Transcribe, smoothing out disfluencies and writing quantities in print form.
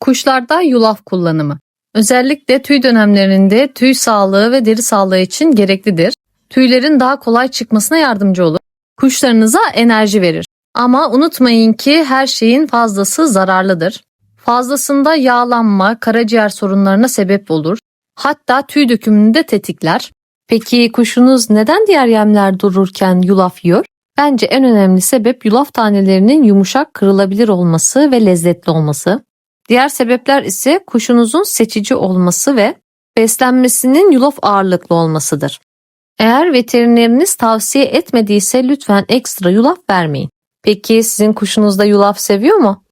Kuşlarda yulaf kullanımı. Özellikle tüy dönemlerinde tüy sağlığı ve deri sağlığı için gereklidir. Tüylerin daha kolay çıkmasına yardımcı olur. Kuşlarınıza enerji verir. Ama unutmayın ki her şeyin fazlası zararlıdır. Fazlasında yağlanma, karaciğer sorunlarına sebep olur. Hatta tüy dökümünü de tetikler. Peki kuşunuz neden diğer yemler dururken yulaf yiyor? Bence en önemli sebep yulaf tanelerinin yumuşak, kırılabilir olması ve lezzetli olması. Diğer sebepler ise kuşunuzun seçici olması ve beslenmesinin yulaf ağırlıklı olmasıdır. Eğer veterineriniz tavsiye etmediyse lütfen ekstra yulaf vermeyin. Peki sizin kuşunuz da yulaf seviyor mu?